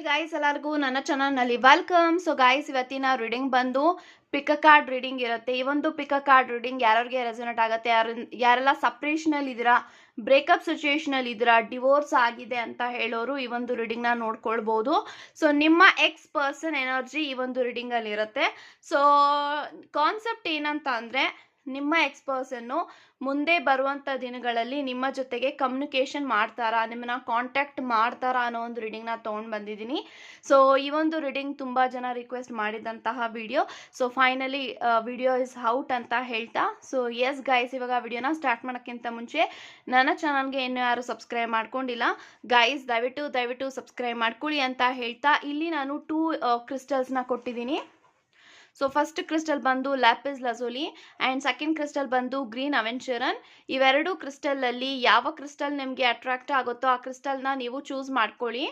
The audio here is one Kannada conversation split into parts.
ಗೈಸ್, ಎಲ್ಲರಿಗೂ ನನ್ನ ಚಾನಲ್ನಲ್ಲಿ ವೆಲ್ಕಮ್. ಸೊ ಗೈಸ್, ಇವತ್ತಿನ ರೀಡಿಂಗ್ ಬಂದು ಪಿಕ್ ಅ ಕಾರ್ಡ್ ರೀಡಿಂಗ್ ಇರುತ್ತೆ. ಈ ಒಂದು ಪಿಕ್ ಅ ಕಾರ್ಡ್ ರೀಡಿಂಗ್ ಯಾರಿಗೆ ರೆಸೊನೇಟ್ ಆಗುತ್ತೆ, ಯಾರೆಲ್ಲ ಸಪ್ರೇಷನಲ್ಲಿ ಇದ್ದೀರಾ, ಬ್ರೇಕಪ್ ಸಿಚುಯೇಷನಲ್ಲಿ ಇದ್ದೀರಾ, ಡಿವೋರ್ಸ್ ಆಗಿದೆ ಅಂತ ಹೇಳೋರು ಈ ಒಂದು ರೀಡಿಂಗ್ನ ನೋಡ್ಕೊಳ್ಬೋದು. ಸೊ ನಿಮ್ಮ ಎಕ್ಸ್ ಪರ್ಸನ್ ಎನರ್ಜಿ ಈ ಒಂದು ರೀಡಿಂಗಲ್ಲಿ ಇರುತ್ತೆ. ಸೊ ಕಾನ್ಸೆಪ್ಟ್ ಏನಂತ ಅಂದರೆ, ನಿಮ್ಮ ಎಕ್ಸ್ ಪರ್ಸನ್ನು ಮುಂದೆ ಬರುವಂಥ ದಿನಗಳಲ್ಲಿ ನಿಮ್ಮ ಜೊತೆಗೆ ಕಮ್ಯುನಿಕೇಷನ್ ಮಾಡ್ತಾರಾ, ನಿಮ್ಮನ್ನ ಕಾಂಟ್ಯಾಕ್ಟ್ ಮಾಡ್ತಾರಾ ಅನ್ನೋ ಒಂದು ರೀಡಿಂಗ್ನ ತೊಗೊಂಡು ಬಂದಿದ್ದೀನಿ. ಸೊ ಈ ಒಂದು ರೀಡಿಂಗ್ ತುಂಬ ಜನ ರಿಕ್ವೆಸ್ಟ್ ಮಾಡಿದಂತಹ video. So finally video is out ಅಂತ ಹೇಳ್ತಾ, ಸೊ ಎಸ್ ಗೈಸ್, ಇವಾಗ ವಿಡಿಯೋನ ಸ್ಟಾರ್ಟ್ ಮಾಡೋಕ್ಕಿಂತ ಮುಂಚೆ ನನ್ನ ಚಾನಲ್ಗೆ ಇನ್ನೂ ಯಾರು ಸಬ್ಸ್ಕ್ರೈಬ್ ಮಾಡ್ಕೊಂಡಿಲ್ಲ ಗೈಸ್, ದಯವಿಟ್ಟು ಸಬ್ಸ್ಕ್ರೈಬ್ ಮಾಡ್ಕೊಳ್ಳಿ ಅಂತ ಹೇಳ್ತಾ, ಇಲ್ಲಿ ನಾನು 2 ಕ್ರಿಸ್ಟಲ್ಸ್ನ ಕೊಟ್ಟಿದ್ದೀನಿ. ಸೊ ಫಸ್ಟ್ ಕ್ರಿಸ್ಟಲ್ ಬಂದು ಲ್ಯಾಪಿಸ್ ಲಜೋಲಿ ಆ್ಯಂಡ್ ಸೆಕೆಂಡ್ ಕ್ರಿಸ್ಟಲ್ ಬಂದು ಗ್ರೀನ್ ಅವೆಂಚರನ್. ಇವೆರಡು ಕ್ರಿಸ್ಟಲಲ್ಲಿ ಯಾವ ಕ್ರಿಸ್ಟಲ್ ನಿಮಗೆ ಅಟ್ರಾಕ್ಟ್ ಆಗುತ್ತೋ ಆ ಕ್ರಿಸ್ಟಲ್ನ ನೀವು ಚೂಸ್ ಮಾಡ್ಕೊಳ್ಳಿ.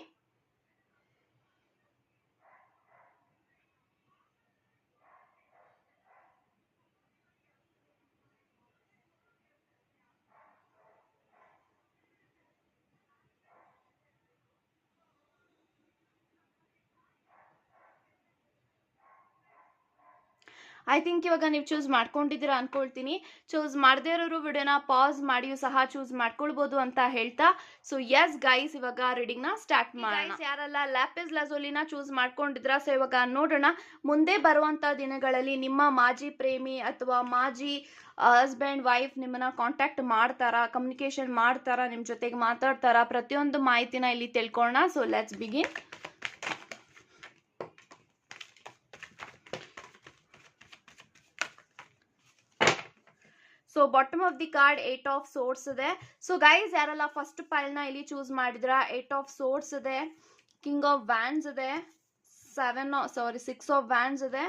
ಐ ಥಿಂಕ್ ಇವಾಗ ನೀವು ಚೂಸ್ ಮಾಡ್ಕೊಂಡಿದ್ದೀರಾ ಅನ್ಕೊಳ್ತೀನಿ. ಚೂಸ್ ಮಾಡದೇ ಇರೋರು ವಿಡಿಯೋನ ಪಾಸ್ ಮಾಡಿಯೂ ಸಹ ಚೂಸ್ ಮಾಡ್ಕೊಳ್ಬೋದು ಅಂತ ಹೇಳ್ತಾ, ಸೊ ಎಸ್ ಗೈಸ್, ಇವಾಗ ರೀಡಿಂಗ್ನ ಸ್ಟಾರ್ಟ್ ಮಾಡೋಣ. ಯಾರೆಲ್ಲ ಲ್ಯಾಪಿಸ್ ಲಜೋಲಿನ ಚೂಸ್ ಮಾಡ್ಕೊಂಡಿದ್ರ, ಸೊ ಇವಾಗ ನೋಡೋಣ ಮುಂದೆ ಬರುವಂಥ ದಿನಗಳಲ್ಲಿ ನಿಮ್ಮ ಮಾಜಿ ಪ್ರೇಮಿ ಅಥವಾ ಮಾಜಿ ಹಸ್ಬೆಂಡ್ ವೈಫ್ ನಿಮ್ಮನ್ನ ಕಾಂಟ್ಯಾಕ್ಟ್ ಮಾಡ್ತಾರಾ, ಕಮ್ಯುನಿಕೇಷನ್ ಮಾಡ್ತಾರಾ, ನಿಮ್ಮ ಜೊತೆಗೆ ಮಾತಾಡ್ತಾರಾ, ಪ್ರತಿಯೊಂದು ಮಾಹಿತಿನ ಇಲ್ಲಿ ತಿಳ್ಕೊಳ್ಳೋಣ. So let's begin. So bottom of the card 8 of swords ಇದೆ. ಸೊ ಗೈಸ್, ಯಾರೆಲ್ಲ ಫಸ್ಟ್ ಪೈಲ್ನ ಇಲ್ಲಿ ಚೂಸ್ ಮಾಡಿದ್ರ, 8 ಆಫ್ ಸೋರ್ಸ್ ಇದೆ, ಕಿಂಗ್ ಆಫ್ ವ್ಯಾನ್ಸ್ ಇದೆ, 6 ಆಫ್ ವ್ಯಾನ್ಸ್ ಇದೆ,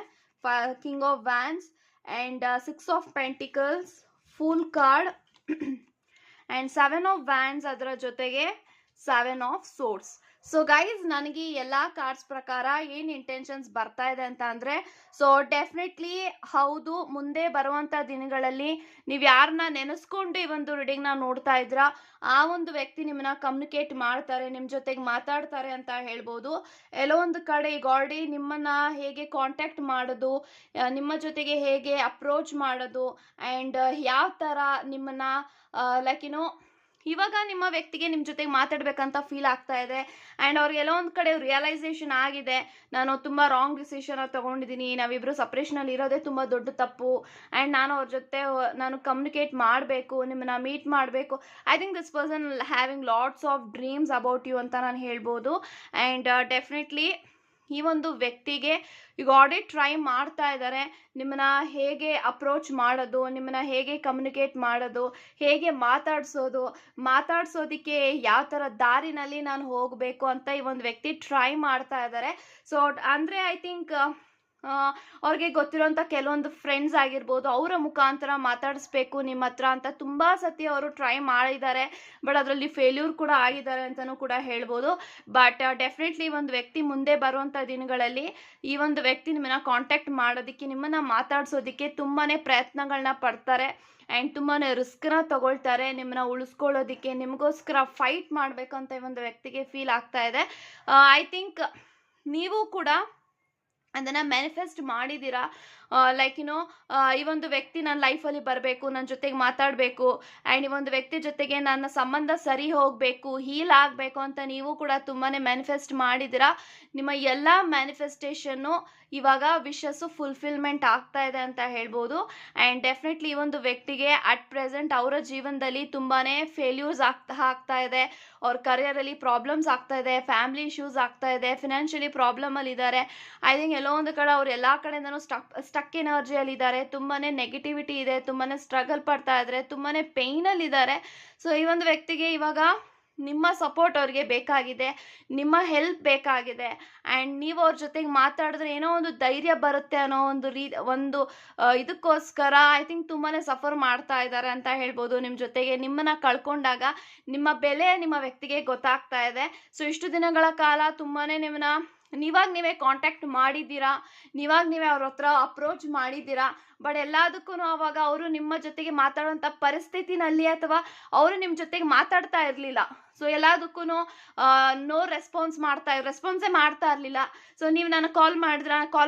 king of wands and 6 of pentacles, full card and 7 of wands, ಅದರ ಜೊತೆಗೆ 7 ಆಫ್ ಸೋರ್ಸ್. ಸೊ ಗೈಸ್, ನನಗೆ ಎಲ್ಲ ಕಾರ್ಡ್ಸ್ ಪ್ರಕಾರ ಏನು ಇಂಟೆನ್ಷನ್ಸ್ ಬರ್ತಾ ಇದೆ ಅಂತ ಅಂದರೆ, ಸೊ ಡೆಫಿನೆಟ್ಲಿ ಹೌದು, ಮುಂದೆ ಬರುವಂಥ ದಿನಗಳಲ್ಲಿ ನೀವು ಯಾರನ್ನ ನೆನೆಸ್ಕೊಂಡು ಈ ಒಂದು ರೀಡಿಂಗ್ನ ನೋಡ್ತಾ ಇದ್ದೀರಾ, ಆ ಒಂದು ವ್ಯಕ್ತಿ ನಿಮ್ಮನ್ನ ಕಮ್ಯುನಿಕೇಟ್ ಮಾಡ್ತಾರೆ, ನಿಮ್ಮ ಜೊತೆಗೆ ಮಾತಾಡ್ತಾರೆ ಅಂತ ಹೇಳ್ಬೋದು. ಎಲ್ಲೋ ಒಂದು ಕಡೆ ಈಗ ಆಲ್ರೆಡಿ ನಿಮ್ಮನ್ನ ಹೇಗೆ ಕಾಂಟ್ಯಾಕ್ಟ್ ಮಾಡೋದು, ನಿಮ್ಮ ಜೊತೆಗೆ ಹೇಗೆ ಅಪ್ರೋಚ್ ಮಾಡೋದು ಆ್ಯಂಡ್ ಯಾವ ಥರ ನಿಮ್ಮನ್ನ ಇವಾಗ ನಿಮ್ಮ ವ್ಯಕ್ತಿಗೆ ನಿಮ್ಮ ಜೊತೆಗೆ ಮಾತಾಡ್ಬೇಕಂತ ಫೀಲ್ ಆಗ್ತಾ ಇದೆ ಆ್ಯಂಡ್ ಅವ್ರಿಗೆಲ್ಲ ಒಂದು ಕಡೆ ರಿಯಲೈಸೇಷನ್ ಆಗಿದೆ, ನಾನು ತುಂಬ ರಾಂಗ್ ಡಿಸಿಷನ್ ತೊಗೊಂಡಿದ್ದೀನಿ, ನಾವಿಬ್ಬರು ಸಪ್ರೇಷನಲ್ಲಿ ಇರೋದೇ ತುಂಬ ದೊಡ್ಡ ತಪ್ಪು ಆ್ಯಂಡ್ ನಾನು ಅವ್ರ ಜೊತೆ ನಾನು ಕಮ್ಯುನಿಕೇಟ್ ಮಾಡಬೇಕು, ನಿಮ್ಮನ್ನ ಮೀಟ್ ಮಾಡಬೇಕು. I think this person having lots of dreams about you ಅಂತ ನಾನು ಹೇಳ್ಬೋದು. ಆ್ಯಂಡ್ ಡೆಫಿನೆಟ್ಲಿ ಈ ಒಂದು ವ್ಯಕ್ತಿಗೆ ಈಗ ಆಲ್ರೆಡಿ ಟ್ರೈ ಮಾಡ್ತಾ ಇದ್ದಾರೆ ನಿಮ್ಮನ್ನ ಹೇಗೆ ಅಪ್ರೋಚ್ ಮಾಡೋದು, ನಿಮ್ಮನ್ನ ಹೇಗೆ ಕಮ್ಯುನಿಕೇಟ್ ಮಾಡೋದು, ಹೇಗೆ ಮಾತಾಡ್ಸೋದಕ್ಕೆ ಯಾವ ಥರ ದಾರಿನಲ್ಲಿ ನಾನು ಹೋಗಬೇಕು ಅಂತ ಈ ಒಂದು ವ್ಯಕ್ತಿ ಟ್ರೈ ಮಾಡ್ತಾ ಇದ್ದಾರೆ. ಸೊ ಅಂದರೆ ಐ ಥಿಂಕ್ ಅವ್ರಿಗೆ ಗೊತ್ತಿರೋಂಥ ಕೆಲವೊಂದು ಫ್ರೆಂಡ್ಸ್ ಆಗಿರ್ಬೋದು, ಅವರ ಮುಖಾಂತರ ಮಾತಾಡಿಸ್ಬೇಕು ನಿಮ್ಮ ಹತ್ರ ಅಂತ ತುಂಬ ಸತಿ ಅವರು ಟ್ರೈ ಮಾಡಿದ್ದಾರೆ, ಬಟ್ ಅದರಲ್ಲಿ ಫೇಲ್ಯೂರ್ ಕೂಡ ಆಗಿದ್ದಾರೆ ಅಂತಲೂ ಕೂಡ ಹೇಳ್ಬೋದು. ಬಟ್ ಡೆಫಿನೆಟ್ಲಿ ಒಂದು ವ್ಯಕ್ತಿ ಮುಂದೆ ಬರುವಂಥ ದಿನಗಳಲ್ಲಿ ಈ ಒಂದು ವ್ಯಕ್ತಿ ನಿಮ್ಮನ್ನ ಕಾಂಟ್ಯಾಕ್ಟ್ ಮಾಡೋದಕ್ಕೆ, ನಿಮ್ಮನ್ನ ಮಾತಾಡ್ಸೋದಕ್ಕೆ ತುಂಬಾ ಪ್ರಯತ್ನಗಳನ್ನ ಪಡ್ತಾರೆ ಆ್ಯಂಡ್ ತುಂಬಾ ರಿಸ್ಕ್ನ ತಗೊಳ್ತಾರೆ ನಿಮ್ಮನ್ನ ಉಳಿಸ್ಕೊಳ್ಳೋದಕ್ಕೆ, ನಿಮಗೋಸ್ಕರ ಫೈಟ್ ಮಾಡಬೇಕಂತ ಈ ಒಂದು ವ್ಯಕ್ತಿಗೆ ಫೀಲ್ ಆಗ್ತಾ ಇದೆ. ಐ ಥಿಂಕ್ ನೀವು ಕೂಡ ಅದನ್ನು ಮ್ಯಾನಿಫೆಸ್ಟ್ ಮಾಡಿದ್ದೀರಾ, ಈ ಒಂದು ವ್ಯಕ್ತಿ ನನ್ನ ಲೈಫಲ್ಲಿ ಬರಬೇಕು, ನನ್ನ ಜೊತೆಗೆ ಮಾತಾಡಬೇಕು ಆ್ಯಂಡ್ ಈ ಒಂದು ವ್ಯಕ್ತಿ ಜೊತೆಗೆ ನನ್ನ ಸಂಬಂಧ ಸರಿ ಹೋಗಬೇಕು, ಹೀಲ್ ಆಗಬೇಕು ಅಂತ ನೀವು ಕೂಡ ತುಂಬಾ ಮ್ಯಾನಿಫೆಸ್ಟ್ ಮಾಡಿದ್ದೀರಾ. ನಿಮ್ಮ ಎಲ್ಲ ಮ್ಯಾನಿಫೆಸ್ಟೇಷನ್ನು ಇವಾಗ ವಿಶಸ್ಸು ಫುಲ್ಫಿಲ್ಮೆಂಟ್ ಆಗ್ತಾ ಇದೆ ಅಂತ ಹೇಳ್ಬೋದು. ಆ್ಯಂಡ್ ಡೆಫಿನೆಟ್ಲಿ ಈ ಒಂದು ವ್ಯಕ್ತಿಗೆ ಅಟ್ ಪ್ರೆಸೆಂಟ್ ಅವರ ಜೀವನದಲ್ಲಿ ತುಂಬಾ ಫೇಲ್ಯೂರ್ಸ್ ಆಗ್ತಾ ಇದೆ, ಅವ್ರ ಕರಿಯರಲ್ಲಿ ಪ್ರಾಬ್ಲಮ್ಸ್ ಆಗ್ತಾ ಇದೆ, ಫ್ಯಾಮಿಲಿ ಇಶ್ಯೂಸ್ ಆಗ್ತಾ ಇದೆ, ಫಿನಾನ್ಷಿಯಲಿ ಪ್ರಾಬ್ಲಮಲ್ಲಿ ಇದ್ದಾರೆ. ಐ ಥಿಂಕ್ ಎಲ್ಲೋ ಒಂದು ಕಡೆ ಅವ್ರು ಎಲ್ಲ ಕಡೆಯಿಂದನೂ ಸ್ಟಕ್ ಎನರ್ಜಿಯಲ್ಲಿ ಇದ್ದಾರೆ, ತುಂಬಾ ನೆಗೆಟಿವಿಟಿ ಇದೆ, ತುಂಬಾ ಸ್ಟ್ರಗಲ್ ಪಡ್ತಾ ಇದ್ದಾರೆ, ತುಂಬಾ ಪೇಯ್ನಲ್ಲಿದ್ದಾರೆ. ಸೊ ಈ ಒಂದು ವ್ಯಕ್ತಿಗೆ ಇವಾಗ ನಿಮ್ಮ ಸಪೋರ್ಟ್ ಅವ್ರಿಗೆ ಬೇಕಾಗಿದೆ, ನಿಮ್ಮ ಹೆಲ್ಪ್ ಬೇಕಾಗಿದೆ ಆ್ಯಂಡ್ ನೀವು ಅವ್ರ ಜೊತೆಗೆ ಮಾತಾಡಿದ್ರೆ ಏನೋ ಒಂದು ಧೈರ್ಯ ಬರುತ್ತೆ ಅನ್ನೋ ಒಂದು ಇದಕ್ಕೋಸ್ಕರ ಐ ಥಿಂಕ್ ತುಂಬಾ ಸಫರ್ ಮಾಡ್ತಾ ಇದ್ದಾರೆ ಅಂತ ಹೇಳ್ಬೋದು. ನಿಮ್ಮ ಜೊತೆಗೆ ನಿಮ್ಮನ್ನ ಕಳ್ಕೊಂಡಾಗ ನಿಮ್ಮ ಬೆಲೆ ನಿಮ್ಮ ವ್ಯಕ್ತಿಗೆ ಗೊತ್ತಾಗ್ತಾ ಇದೆ. ಸೊ ಇಷ್ಟು ದಿನಗಳ ಕಾಲ ತುಂಬಾ ನಿಮ್ಮನ್ನ ನೀವೇ ಕಾಂಟ್ಯಾಕ್ಟ್ ಮಾಡಿದ್ದೀರಾ, ನೀವೇ ಅವ್ರ ಹತ್ರ ಅಪ್ರೋಚ್ ಮಾಡಿದ್ದೀರಾ, ಬಟ್ ಎಲ್ಲದಕ್ಕೂ ಅವಾಗ ಅವರು ನಿಮ್ಮ ಜೊತೆಗೆ ಮಾತಾಡುವಂಥ ಪರಿಸ್ಥಿತಿನಲ್ಲಿ ಅಥವಾ ಅವರು ನಿಮ್ಮ ಜೊತೆಗೆ ಮಾತಾಡ್ತಾ ಇರಲಿಲ್ಲ. ಸೊ ಎಲ್ಲದಕ್ಕೂ ನೋ ರೆಸ್ಪಾನ್ಸೇ ಮಾಡ್ತಾ ಇರಲಿಲ್ಲ. ಸೊ ನೀವು ನನಗೆ ಕಾಲ್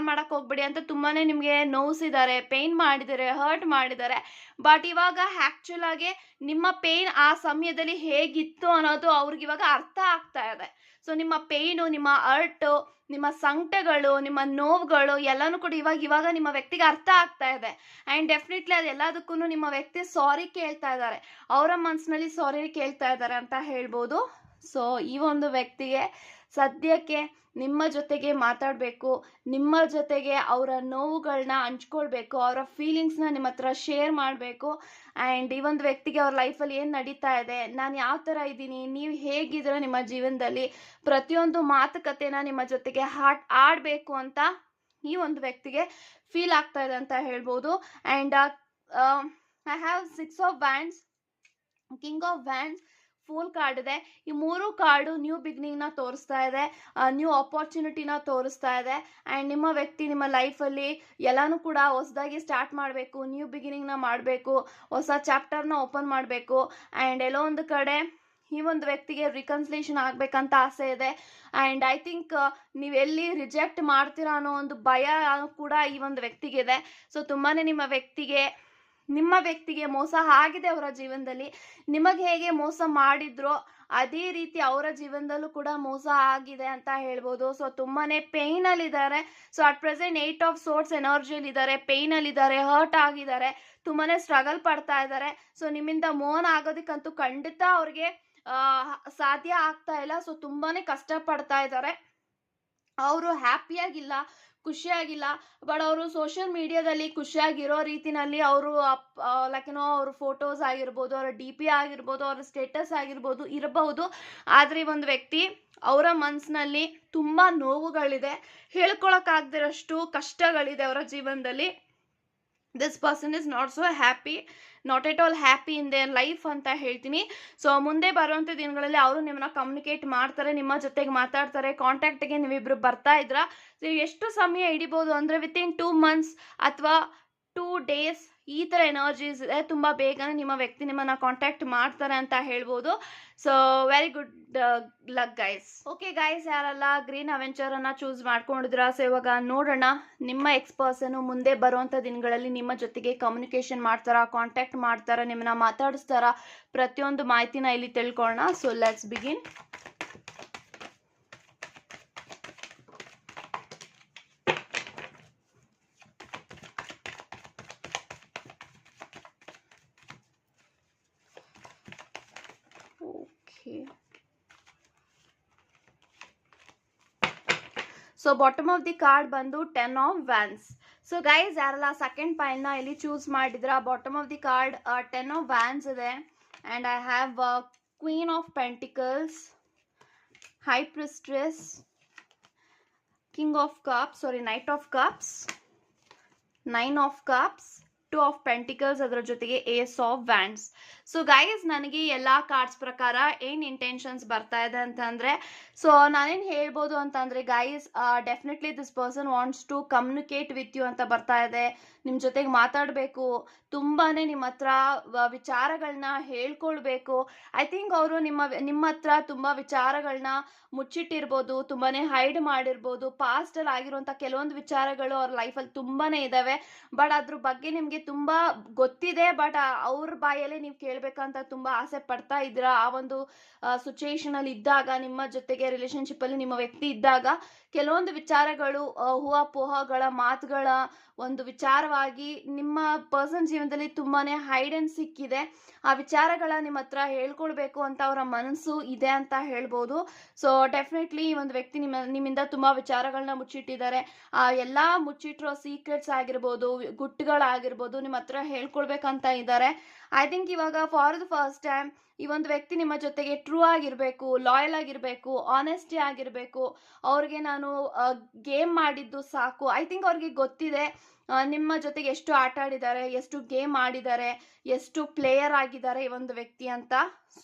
ಮಾಡಕ್ಕೆ ಹೋಗ್ಬೇಡಿ ಅಂತ ತುಂಬಾ ನಿಮಗೆ ನೋವಿಸಿದ್ದಾರೆ, ಪೇಯ್ನ್ ಮಾಡಿದ್ದಾರೆ, ಹರ್ಟ್ ಮಾಡಿದ್ದಾರೆ. ಬಟ್ ಇವಾಗ ಆ್ಯಕ್ಚುಲ್ ಆಗಿ ನಿಮ್ಮ ಪೇಯ್ನ್ ಆ ಸಮಯದಲ್ಲಿ ಹೇಗಿತ್ತು ಅನ್ನೋದು ಅವ್ರಿಗೆ ಇವಾಗ ಅರ್ಥ ಆಗ್ತಾ ಇದೆ. ಸೊ ನಿಮ್ಮ ಪೇಯ್ನು, ನಿಮ್ಮ ಹರ್ಟು, ನಿಮ್ಮ ಸಂಕಟಗಳು, ನಿಮ್ಮ ನೋವುಗಳು ಎಲ್ಲನೂ ಕೂಡ ಇವಾಗ ನಿಮ್ಮ ವ್ಯಕ್ತಿಗೆ ಅರ್ಥ ಆಗ್ತಾ ಇದೆ. ಆ್ಯಂಡ್ ಡೆಫಿನೆಟ್ಲಿ ಅದೆಲ್ಲದಕ್ಕೂ ನಿಮ್ಮ ವ್ಯಕ್ತಿ ಸಾರಿ ಕೇಳ್ತಾ ಇದ್ದಾರೆ, ಅವರ ಮನಸ್ಸಿನಲ್ಲಿ ಸಾರಿ ಕೇಳ್ತಾ ಇದ್ದಾರೆ ಅಂತ ಹೇಳ್ಬೋದು. ಸೊ ಈ ಒಂದು ವ್ಯಕ್ತಿಗೆ ಸದ್ಯಕ್ಕೆ ನಿಮ್ಮ ಜೊತೆಗೆ ಮಾತಾಡಬೇಕು, ನಿಮ್ಮ ಜೊತೆಗೆ ಅವರ ನೋವುಗಳನ್ನ ಹಂಚ್ಕೊಳ್ಬೇಕು, ಅವರ ಫೀಲಿಂಗ್ಸ್ನ ನಿಮ್ಮ ಹತ್ರ ಶೇರ್ ಮಾಡಬೇಕು. ಆ್ಯಂಡ್ ಈ ಒಂದು ವ್ಯಕ್ತಿಗೆ ಅವ್ರ ಲೈಫಲ್ಲಿ ಏನು ನಡೀತಾ ಇದೆ, ನಾನು ಯಾವ ಥರ ಇದ್ದೀನಿ, ನೀವು ಹೇಗಿದ್ದೀರ ನಿಮ್ಮ ಜೀವನದಲ್ಲಿ, ಪ್ರತಿಯೊಂದು ಮಾತುಕತೆನ ನಿಮ್ಮ ಜೊತೆಗೆ ಆಡಬೇಕು ಅಂತ ಈ ಒಂದು ವ್ಯಕ್ತಿಗೆ ಫೀಲ್ ಆಗ್ತಾ ಇದೆ ಅಂತ ಹೇಳ್ಬೋದು. And I have 6 of wands, king of wands, pool card ಇದೆ. ಈ 3 ಕಾರ್ಡು ನ್ಯೂ ಬಿಗಿನಿಂಗ್ನ ತೋರಿಸ್ತಾ ಇದೆ, ನ್ಯೂ ಆಪರ್ಚುನಿಟಿನ ತೋರಿಸ್ತಾ ಇದೆ. ಆ್ಯಂಡ್ ನಿಮ್ಮ ವ್ಯಕ್ತಿ ನಿಮ್ಮ ಲೈಫಲ್ಲಿ ಎಲ್ಲನೂ ಕೂಡ ಹೊಸದಾಗಿ ಸ್ಟಾರ್ಟ್ ಮಾಡಬೇಕು, ನ್ಯೂ ಬಿಗಿನಿಂಗ್ನ ಮಾಡಬೇಕು, ಹೊಸ ಚಾಪ್ಟರ್ನ ಓಪನ್ ಮಾಡಬೇಕು. ಆ್ಯಂಡ್ ಎಲ್ಲೋ ಒಂದು ಕಡೆ ಈ ಒಂದು ವ್ಯಕ್ತಿಗೆ ರಿಕನ್ಸಿಲೇಷನ್ ಆಗಬೇಕಂತ ಆಸೆ ಇದೆ. ಆ್ಯಂಡ್ ಐ ಥಿಂಕ್ ನೀವೆಲ್ಲಿ ರಿಜೆಕ್ಟ್ ಮಾಡ್ತೀರಾ ಅನ್ನೋ ಒಂದು ಭಯ ಕೂಡ ಈ ಒಂದು ವ್ಯಕ್ತಿಗಿದೆ. ಸೊ ತುಂಬಾ ನಿಮ್ಮ ವ್ಯಕ್ತಿಗೆ ಮೋಸ ಆಗಿದೆ ಅವರ ಜೀವನದಲ್ಲಿ. ನಿಮಗೆ ಹೇಗೆ ಮೋಸ ಮಾಡಿದ್ರೋ ಅದೇ ರೀತಿ ಅವರ ಜೀವನದಲ್ಲೂ ಕೂಡ ಮೋಸ ಆಗಿದೆ ಅಂತ ಹೇಳ್ಬೋದು. ಸೊ ತುಂಬಾ ಪೇಯ್ನಲ್ಲಿದ್ದಾರೆ. So at present 8 of sorts ಎನರ್ಜಿಯಲ್ಲಿದ್ದಾರೆ, ಪೇಯ್ನಲ್ಲಿದ್ದಾರೆ, ಹರ್ಟ್ ಆಗಿದ್ದಾರೆ, ತುಂಬಾ ಸ್ಟ್ರಗಲ್ ಪಡ್ತಾ ಇದ್ದಾರೆ. ಸೊ ನಿಮ್ಮಿಂದ ಮೋನ್ ಆಗೋದಕ್ಕಂತೂ ಖಂಡಿತ ಅವ್ರಿಗೆ ಸಾಧ್ಯ ಆಗ್ತಾ ಇಲ್ಲ. ಸೊ ತುಂಬಾ ಕಷ್ಟಪಡ್ತಾ ಇದ್ದಾರೆ. ಅವರು ಹ್ಯಾಪಿಯಾಗಿಲ್ಲ, ಖುಷಿಯಾಗಿಲ್ಲ. ಬಟ್ ಅವರು ಸೋಷಿಯಲ್ ಮೀಡಿಯಾದಲ್ಲಿ ಖುಷಿಯಾಗಿರೋ ರೀತಿನಲ್ಲಿ ಅವರು ಅವ್ರ ಫೋಟೋಸ್ ಆಗಿರ್ಬೋದು, ಅವರ DP ಆಗಿರ್ಬೋದು, ಅವರ ಸ್ಟೇಟಸ್ ಆಗಿರ್ಬೋದು ಇರಬಹುದು. ಆದರೆ ಈ ಒಂದು ವ್ಯಕ್ತಿ ಅವರ ಮನಸ್ಸಿನಲ್ಲಿ ತುಂಬ ನೋವುಗಳಿದೆ, ಹೇಳ್ಕೊಳಕ್ಕಾಗದಿರೋಷ್ಟು ಕಷ್ಟಗಳಿದೆ ಅವರ ಜೀವನದಲ್ಲಿ. This person is not at all happy in their life ಅಂತ ಹೇಳ್ತೀನಿ. ಸೊ ಮುಂದೆ ಬರುವಂಥ ದಿನಗಳಲ್ಲಿ ಅವರು ನಿಮ್ಮನ್ನ ಕಮ್ಯುನಿಕೇಟ್ ಮಾಡ್ತಾರೆ, ನಿಮ್ಮ ಜೊತೆಗೆ ಮಾತಾಡ್ತಾರೆ, ಕಾಂಟ್ಯಾಕ್ಟ್ಗೆ ನೀವಿಬ್ಬರು ಬರ್ತಾ ಇದ್ರ. ಸೊ ಎಷ್ಟು ಸಮಯ ಹಿಡಿಬೋದು ಅಂದರೆ ವಿತಿನ್ 2 months ಅಥವಾ 2 days ಈ ಥರ ಎನರ್ಜೀಸ್ ಇದೆ. ತುಂಬ ಬೇಗನೆ ನಿಮ್ಮ ವ್ಯಕ್ತಿ ನಿಮ್ಮನ್ನು ಕಾಂಟ್ಯಾಕ್ಟ್ ಮಾಡ್ತಾರೆ ಅಂತ ಹೇಳ್ಬೋದು. So very good luck guys. Okay guys, ಯಾರೆಲ್ಲ ಗ್ರೀನ್ ಅವೆಂಚರನ್ನು ಚೂಸ್ ಮಾಡ್ಕೊಂಡಿದ್ರ, ಸೊ ಇವಾಗ ನೋಡೋಣ ನಿಮ್ಮ ಎಕ್ಸ್-ಪರ್ಸನ್ ಮುಂದೆ ಬರುವಂಥ ದಿನಗಳಲ್ಲಿ ನಿಮ್ಮ ಜೊತೆಗೆ ಕಮ್ಯುನಿಕೇಷನ್ ಮಾಡ್ತಾರಾ, ಕಾಂಟ್ಯಾಕ್ಟ್ ಮಾಡ್ತಾರಾ, ನಿಮ್ಮನ್ನ ಮಾತಾಡಿಸ್ತಾರಾ, ಪ್ರತಿಯೊಂದು ಮಾಹಿತಿನ ಇಲ್ಲಿ ತಿಳ್ಕೊಳ್ಳೋಣ. So let's begin. So bottom of the card ಬಂದು 10 of Wands. ಸೊ ಗೈಸ್, ಯಾರೆಲ್ಲ ಸೆಕೆಂಡ್ ಪೈಲ್ನ ಇಲ್ಲಿ ಚೂಸ್ ಮಾಡಿದ್ರ, bottom of the card 10 of Wands ಇದೆ. And I have Queen of Pentacles, High Priestess, Knight of Cups, 9 of Cups, 2 of Pentacles, ಅದರ ಜೊತೆಗೆ Ace of Wands. So guys, ನನಗೆ ಎಲ್ಲ ಕಾರ್ಡ್ಸ್ ಪ್ರಕಾರ ಏನು ಇಂಟೆನ್ಷನ್ಸ್ ಬರ್ತಾ ಇದೆ ಅಂತಂದರೆ, ಸೊ ನಾನೇನು ಹೇಳ್ಬೋದು ಅಂತಂದರೆ guys, definitely this person wants to communicate with you ಅಂತ ಬರ್ತಾ ಇದೆ. ನಿಮ್ಮ ಜೊತೆಗೆ ಮಾತಾಡಬೇಕು, ತುಂಬಾ ನಿಮ್ಮ ಹತ್ರ ವಿಚಾರಗಳನ್ನ ಹೇಳ್ಕೊಳ್ಬೇಕು. ಐ ಥಿಂಕ್ ಅವರು ನಿಮ್ಮ ಹತ್ರ ತುಂಬ ವಿಚಾರಗಳನ್ನ ಮುಚ್ಚಿಟ್ಟಿರ್ಬೋದು, ತುಂಬಾ ಹೈಡ್ ಮಾಡಿರ್ಬೋದು. ಪಾಸ್ಟಲ್ಲಿ ಆಗಿರುವಂಥ ಕೆಲವೊಂದು ವಿಚಾರಗಳು ಅವ್ರ ಲೈಫಲ್ಲಿ ತುಂಬಾ ಇದ್ದಾವೆ. ಬಟ್ ಅದ್ರ ಬಗ್ಗೆ ನಿಮಗೆ ತುಂಬ ಗೊತ್ತಿದೆ, ಬಟ್ ಅವ್ರ ಬಾಯಲ್ಲೇ ನೀವು ಕೇಳಬೇಕಂತ ತುಂಬ ಆಸೆ ಪಡ್ತಾ ಇದ್ದೀರಾ. ಆ ಒಂದು ಸಿಚುಯೇಷನಲ್ಲಿ ಇದ್ದಾಗ, ನಿಮ್ಮ ಜೊತೆಗೆ ರಿಲೇಷನ್ಶಿಪ್ಪಲ್ಲಿ ನಿಮ್ಮ ವ್ಯಕ್ತಿ ಇದ್ದಾಗ ಕೆಲವೊಂದು ವಿಚಾರಗಳು, ಊಹಾಪೋಹಗಳ ಮಾತುಗಳ ಒಂದು ವಿಚಾರವಾಗಿ ನಿಮ್ಮ ಪರ್ಸನ್ ಜೀವನದಲ್ಲಿ ತುಂಬಾ ಹೈಡ್ ಆ್ಯಂಡ್ ಸಿಕ್ಕಿದೆ. ಆ ವಿಚಾರಗಳ ನಿಮ್ಮ ಹತ್ರ ಹೇಳ್ಕೊಳ್ಬೇಕು ಅಂತ ಅವರ ಮನಸ್ಸು ಇದೆ ಅಂತ ಹೇಳ್ಬೋದು. ಸೊ ಡೆಫಿನೆಟ್ಲಿ ಈ ಒಂದು ವ್ಯಕ್ತಿ ನಿಮ್ಮಿಂದ ತುಂಬ ವಿಚಾರಗಳನ್ನ ಮುಚ್ಚಿಟ್ಟಿದ್ದಾರೆ. ಎಲ್ಲ ಮುಚ್ಚಿಟ್ಟಿರೋ ಸೀಕ್ರೆಟ್ಸ್ ಆಗಿರ್ಬೋದು, ಗುಟ್ಟುಗಳಾಗಿರ್ಬೋದು, ನಿಮ್ಮ ಹತ್ರ ಹೇಳ್ಕೊಳ್ಬೇಕಂತ ಇದ್ದಾರೆ. ಐ ಥಿಂಕ್ ಇವಾಗ ಫಾರ್ ದ ಫಸ್ಟ್ ಟೈಮ್ ಈ ಒಂದು ವ್ಯಕ್ತಿ ನಿಮ್ಮ ಜೊತೆಗೆ ಟ್ರೂ ಆಗಿರಬೇಕು, ಲಾಯಲ್ ಆಗಿರಬೇಕು, ಆನೆಸ್ಟಿ ಆಗಿರಬೇಕು. ಅವ್ರಿಗೆ ನಾನು ಗೇಮ್ ಮಾಡಿದ್ದು ಸಾಕು. ಐ ಥಿಂಕ್ ಅವ್ರಿಗೆ ಗೊತ್ತಿದೆ ನಿಮ್ಮ ಜೊತೆಗೆ ಎಷ್ಟು ಆಟ ಆಡಿದ್ದಾರೆ, ಎಷ್ಟು ಗೇಮ್ ಆಡಿದ್ದಾರೆ, ಎಷ್ಟು ಪ್ಲೇಯರ್ ಆಗಿದ್ದಾರೆ ಈ ಒಂದು ವ್ಯಕ್ತಿ ಅಂತ.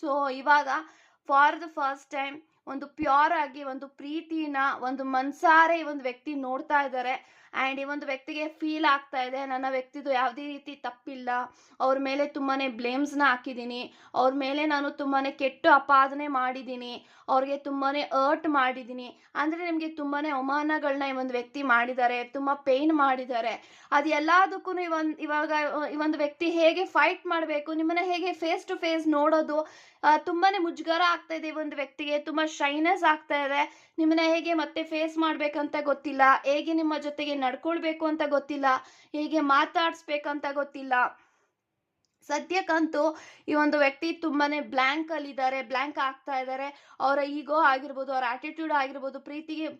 ಸೊ ಇವಾಗ ಫಾರ್ ದ ಫಸ್ಟ್ ಟೈಮ್ ಒಂದು ಪ್ಯೂರ್ ಆಗಿ, ಒಂದು ಪ್ರೀತಿನ, ಒಂದು ಮನ್ಸಾರೆ ಈ ಒಂದು ವ್ಯಕ್ತಿ ನೋಡ್ತಾ ಇದ್ದಾರೆ. ಆ್ಯಂಡ್ ಈ ಒಂದು ವ್ಯಕ್ತಿಗೆ ಫೀಲ್ ಆಗ್ತಾ ಇದೆ ನನ್ನ ವ್ಯಕ್ತಿದು ಯಾವುದೇ ರೀತಿ ತಪ್ಪಿಲ್ಲ, ಅವ್ರ ಮೇಲೆ ತುಂಬಾ ಬ್ಲೇಮ್ಸ್ನ ಹಾಕಿದ್ದೀನಿ, ಅವ್ರ ಮೇಲೆ ನಾನು ತುಂಬಾ ಕೆಟ್ಟ ಅಪಾದನೆ ಮಾಡಿದ್ದೀನಿ, ಅವ್ರಿಗೆ ತುಂಬಾ ಹರ್ಟ್ ಮಾಡಿದ್ದೀನಿ. ಅಂದರೆ ನಿಮಗೆ ತುಂಬಾ ಅವಮಾನಗಳನ್ನ ಈ ಒಂದು ವ್ಯಕ್ತಿ ಮಾಡಿದ್ದಾರೆ, ತುಂಬ ಪೇಯ್ನ್ ಮಾಡಿದ್ದಾರೆ. ಅದು ಎಲ್ಲದಕ್ಕೂ ಇವಾಗ ಈ ಒಂದು ವ್ಯಕ್ತಿ ಹೇಗೆ ಫೈಟ್ ಮಾಡಬೇಕು, ನಿಮ್ಮನ್ನ ಹೇಗೆ ಫೇಸ್ ಟು ಫೇಸ್ ನೋಡೋದು ತುಂಬಾ ಮುಜುಗರ ಆಗ್ತಾ ಇದೆ. ಈ ಒಂದು ವ್ಯಕ್ತಿಗೆ ತುಂಬ ಶೈನೆಸ್ ಆಗ್ತಾ ಇದೆ. ನಿಮ್ಮನ್ನ ಹೇಗೆ ಮತ್ತೆ ಫೇಸ್ ಮಾಡ್ಬೇಕಂತ ಗೊತ್ತಿಲ್ಲ, ಹೇಗೆ ನಿಮ್ಮ ಜೊತೆಗೆ ನಡ್ಕೊಳ್ಬೇಕು ಅಂತ ಗೊತ್ತಿಲ್ಲ, ಹೇಗೆ ಮಾತಾಡಿಸ್ಬೇಕಂತ ಗೊತ್ತಿಲ್ಲ. ಸದ್ಯಕ್ಕಂತೂ ಈ ಒಂದು ವ್ಯಕ್ತಿ ತುಂಬಾನೇ ಬ್ಲ್ಯಾಂಕ್ ಆಗ್ತಾ ಇದ್ದಾರೆ. ಅವರ ಈಗೋ ಆಗಿರ್ಬೋದು, ಅವರ ಆಟಿಟ್ಯೂಡ್ ಆಗಿರ್ಬೋದು,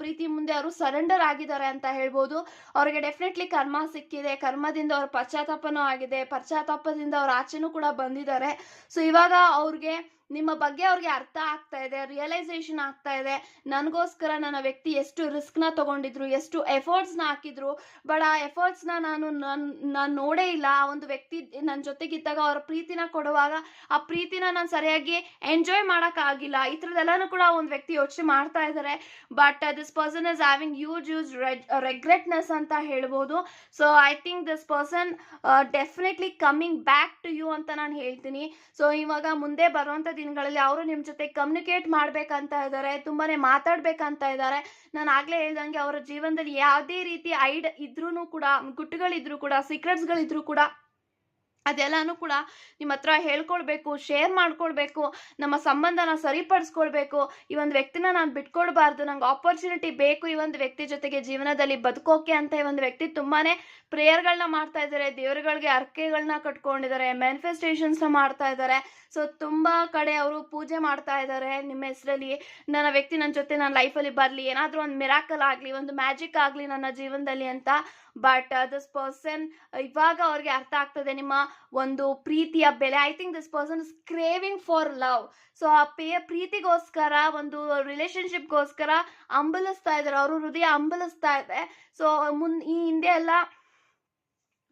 ಪ್ರೀತಿ ಮುಂದೆ ಅವರು ಸರೆಂಡರ್ ಆಗಿದ್ದಾರೆ ಅಂತ ಹೇಳ್ಬೋದು. ಅವ್ರಿಗೆ ಡೆಫಿನೆಟ್ಲಿ ಕರ್ಮ ಸಿಕ್ಕಿದೆ, ಕರ್ಮದಿಂದ ಅವ್ರ ಪಶ್ಚಾತ್ತಾಪನೂ ಆಗಿದೆ, ಪಶ್ಚಾತ್ತಾಪದಿಂದ ಅವ್ರ ಆಚೆನೂ ಕೂಡ ಬಂದಿದ್ದಾರೆ. ಸೊ ಇವಾಗ ಅವ್ರಿಗೆ ನಿಮ್ಮ ಬಗ್ಗೆ ಅವ್ರಿಗೆ ಅರ್ಥ ಆಗ್ತಾ ಇದೆ, ರಿಯಲೈಸೇಷನ್ ಆಗ್ತಾ ಇದೆ. ನನಗೋಸ್ಕರ ನನ್ನ ವ್ಯಕ್ತಿ ಎಷ್ಟು ರಿಸ್ಕ್ನ ತಗೊಂಡಿದ್ರು, ಎಷ್ಟು ಎಫರ್ಟ್ಸ್ನ ಹಾಕಿದ್ರು, ಬಟ್ ಆ ಎಫರ್ಟ್ಸ್ನ ನಾನು ನೋಡೇ ಇಲ್ಲ. ಆ ಒಂದು ವ್ಯಕ್ತಿ ನನ್ನ ಜೊತೆಗಿದ್ದಾಗ ಅವ್ರ ಪ್ರೀತಿನ ಕೊಡುವಾಗ ಆ ಪ್ರೀತಿನ ನಾನು ಸರಿಯಾಗಿ ಎಂಜಾಯ್ ಮಾಡೋಕ್ಕಾಗಿಲ್ಲ. ಈ ಥರದ್ದೆಲ್ಲನೂ ಕೂಡ ಒಂದು ವ್ಯಕ್ತಿ ಯೋಚನೆ ಮಾಡ್ತಾ ಇದ್ದಾರೆ. But this person is having use regretness ಅಂತ ಹೇಳ್ಬೋದು. So I think this person definitely coming back to you ಅಂತ ನಾನು ಹೇಳ್ತೀನಿ. ಸೊ ಇವಾಗ ಮುಂದೆ ಬರುವಂಥ ದಿನಗಳಲ್ಲಿ ಅವರು ನಿಮ್ಮ ಜೊತೆ ಕಮ್ಯುನಿಕೇಟ್ ಮಾಡ್ಬೇಕಂತ ಇದ್ದಾರೆ, ತುಂಬಾನೇ ಮಾತಾಡ್ಬೇಕಂತ ಇದ್ದಾರೆ. ನಾನು ಆಗ್ಲೇ ಹೇಳ್ದಂಗೆ ಅವರ ಜೀವನದಲ್ಲಿ ಯಾವುದೇ ರೀತಿ ಇದ್ರೂ ಕೂಡ, ಗುಟ್ಟುಗಳಿದ್ರು ಕೂಡ, ಸೀಕ್ರೆಟ್ಸ್ಗಳಿದ್ರು ಕೂಡ ಅದೆಲ್ಲಾನು ಕೂಡ ನಿಮ್ಮ ಹತ್ರ ಹೇಳ್ಕೊಳ್ಬೇಕು, ಶೇರ್ ಮಾಡ್ಕೊಳ್ಬೇಕು, ನಮ್ಮ ಸಂಬಂಧನ ಸರಿಪಡಿಸ್ಕೊಳ್ಬೇಕು. ಈ ಒಂದು ವ್ಯಕ್ತಿನ ನಾನು ಬಿಟ್ಕೊಡ್ಬಾರ್ದು, ನಂಗೆ ಆಪರ್ಚುನಿಟಿ ಬೇಕು ಈ ಒಂದು ವ್ಯಕ್ತಿ ಜೊತೆಗೆ ಜೀವನದಲ್ಲಿ ಬದುಕೋಕೆ ಅಂತ ಈ ಒಂದು ವ್ಯಕ್ತಿ ತುಂಬಾನೇ ಪ್ರೇಯರ್ಗಳನ್ನ ಮಾಡ್ತಾ ಇದ್ದಾರೆ, ದೇವರುಗಳಿಗೆ ಅರ್ಕೆಗಳನ್ನ ಕಟ್ಕೊಂಡಿದ್ದಾರೆ, ಮ್ಯಾನಿಫೆಸ್ಟೇಷನ್ಸ್ನ ಮಾಡ್ತಾ ಇದ್ದಾರೆ. ಸೊ ತುಂಬ ಕಡೆ ಅವರು ಪೂಜೆ ಮಾಡ್ತಾ ಇದ್ದಾರೆ ನಿಮ್ಮ ಹೆಸರಲ್ಲಿ. ನನ್ನ ವ್ಯಕ್ತಿ ನನ್ನ ಜೊತೆ ನನ್ನ ಲೈಫಲ್ಲಿ ಬರಲಿ, ಏನಾದರೂ ಒಂದು ಮಿರಾಕಲ್ ಆಗಲಿ, ಒಂದು ಮ್ಯಾಜಿಕ್ ಆಗಲಿ ನನ್ನ ಜೀವನದಲ್ಲಿ ಅಂತ. ಬಟ್ ದಿಸ್ ಪರ್ಸನ್ ಇವಾಗ ಅವ್ರಿಗೆ ಅರ್ಥ ಆಗ್ತದೆ ನಿಮ್ಮ ಒಂದು ಪ್ರೀತಿಯ ಬೆಲೆ. I think this person is craving for love. So ಆ ಪ್ರೀತಿಗೋಸ್ಕರ, ಒಂದು ರಿಲೇಶನ್ಶಿಪ್ಗೋಸ್ಕರ ಹಂಬಲಿಸ್ತಾ ಇದ್ದಾರೆ, ಅವರು ಹೃದಯ ಹಂಬಲಿಸ್ತಾ ಇದೆ. ಸೊ ಈ ಹಿಂದೆ ಎಲ್ಲ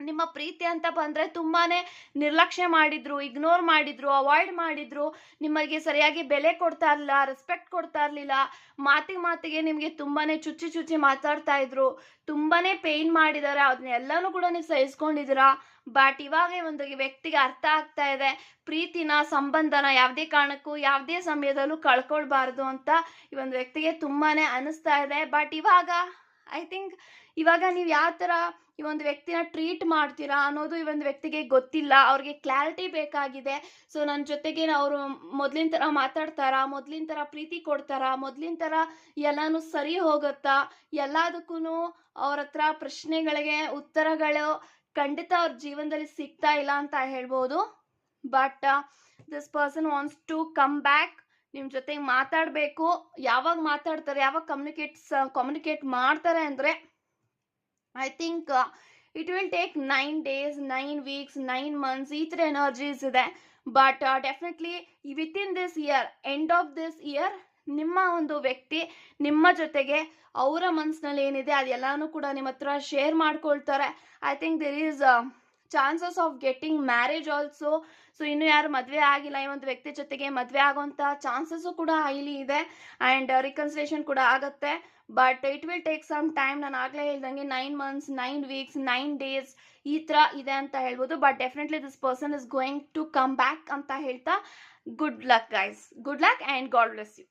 ನಿಮ್ಮ ಪ್ರೀತಿ ಅಂತ ಬಂದರೆ ತುಂಬಾನೇ ನಿರ್ಲಕ್ಷ್ಯ ಮಾಡಿದ್ರು, ಇಗ್ನೋರ್ ಮಾಡಿದ್ರು, ಅವಾಯ್ಡ್ ಮಾಡಿದ್ರು, ನಿಮಗೆ ಸರಿಯಾಗಿ ಬೆಲೆ ಕೊಡ್ತಾ ಇರಲಿಲ್ಲ, ರೆಸ್ಪೆಕ್ಟ್ ಕೊಡ್ತಾ ಇರಲಿಲ್ಲ, ಮಾತಿಗೆ ನಿಮಗೆ ತುಂಬಾನೇ ಚುಚ್ಚಿ ಮಾತಾಡ್ತಾ ಇದ್ರು, ತುಂಬಾನೇ ಪೇಯ್ನ್ ಮಾಡಿದ್ದಾರೆ. ಅದನ್ನೆಲ್ಲನೂ ಕೂಡ ನೀವು ಸಹಿಸ್ಕೊಂಡಿದ್ದೀರಾ. ಬಟ್ ಇವಾಗ ಒಂದು ವ್ಯಕ್ತಿಗೆ ಅರ್ಥ ಆಗ್ತಾ ಇದೆ, ಪ್ರೀತಿನ, ಸಂಬಂಧನ ಯಾವುದೇ ಕಾರಣಕ್ಕೂ ಯಾವುದೇ ಸಮಯದಲ್ಲೂ ಕಳ್ಕೊಳ್ಬಾರ್ದು ಅಂತ ಈ ಒಂದು ವ್ಯಕ್ತಿಗೆ ತುಂಬಾನೇ ಅನಿಸ್ತಾ ಇದೆ. ಬಟ್ ಇವಾಗ ಐ ಥಿಂಕ್ ಇವಾಗ ನೀವು ಯಾವ ಥರ ಈ ಒಂದು ವ್ಯಕ್ತಿನ ಟ್ರೀಟ್ ಮಾಡ್ತೀರಾ ಅನ್ನೋದು ಈ ಒಂದು ವ್ಯಕ್ತಿಗೆ ಗೊತ್ತಿಲ್ಲ. ಅವ್ರಿಗೆ ಕ್ಲಾರಿಟಿ ಬೇಕಾಗಿದೆ. ಸೊ ನನ್ನ ಜೊತೆಗೆ ಅವರು ಮೊದಲಿನ ಥರ ಮಾತಾಡ್ತಾರಾ, ಮೊದಲಿನ ಥರ ಪ್ರೀತಿ ಕೊಡ್ತಾರಾ, ಮೊದಲಿನ ಥರ ಎಲ್ಲನೂ ಸರಿ ಹೋಗುತ್ತಾ, ಎಲ್ಲದಕ್ಕೂ ಅವ್ರ ಹತ್ರ ಪ್ರಶ್ನೆಗಳಿಗೆ ಉತ್ತರಗಳು ಖಂಡಿತ ಅವ್ರ ಜೀವನದಲ್ಲಿ ಸಿಗ್ತಾ ಇಲ್ಲ ಅಂತ ಹೇಳ್ಬೋದು. But this person wants to come back, ನಿಮ್ಮ ಜೊತೆಗೆ ಮಾತಾಡಬೇಕು. ಯಾವಾಗ ಮಾತಾಡ್ತಾರೆ, ಯಾವಾಗ ಕಮ್ಯುನಿಕೇಟ್ ಮಾಡ್ತಾರೆ ಅಂದರೆ I think it will take 9 days, 9 weeks, 9 months, ಈ ಥರ ಎನರ್ಜೀಸ್ ಇದೆ. But definitely within this year, end of this year, ನಿಮ್ಮ ಒಂದು ವ್ಯಕ್ತಿ ನಿಮ್ಮ ಜೊತೆಗೆ ಅವರ ಮನಸ್ಸಿನಲ್ಲಿ ಏನಿದೆ ಅದೆಲ್ಲನೂ ಕೂಡ ನಿಮ್ಮ ಹತ್ರ ಶೇರ್ ಮಾಡ್ಕೊಳ್ತಾರೆ. I think there is chances of getting marriage also. So ಇನ್ನೂ ಯಾರು ಮದುವೆ ಆಗಿಲ್ಲ, ಈ ಒಂದು ವ್ಯಕ್ತಿ ಜೊತೆಗೆ ಮದುವೆ ಆಗೋಂಥ ಚಾನ್ಸಸ್ಸು ಕೂಡ ಹೈಲಿ ಇದೆ. ಆ್ಯಂಡ್ ರಿಕನ್ಸಿಲೇಷನ್ ಕೂಡ ಆಗುತ್ತೆ. But it will take some time. ನಾನು ಆಗಲೇ ಹೇಳ್ದಂಗೆ 9 months, 9 weeks, 9 days ಈ ಥರ ಇದೆ ಅಂತ ಹೇಳ್ಬೋದು. But definitely this person is going to come back ಅಂತ ಹೇಳ್ತಾ, good luck guys, good luck and God bless you.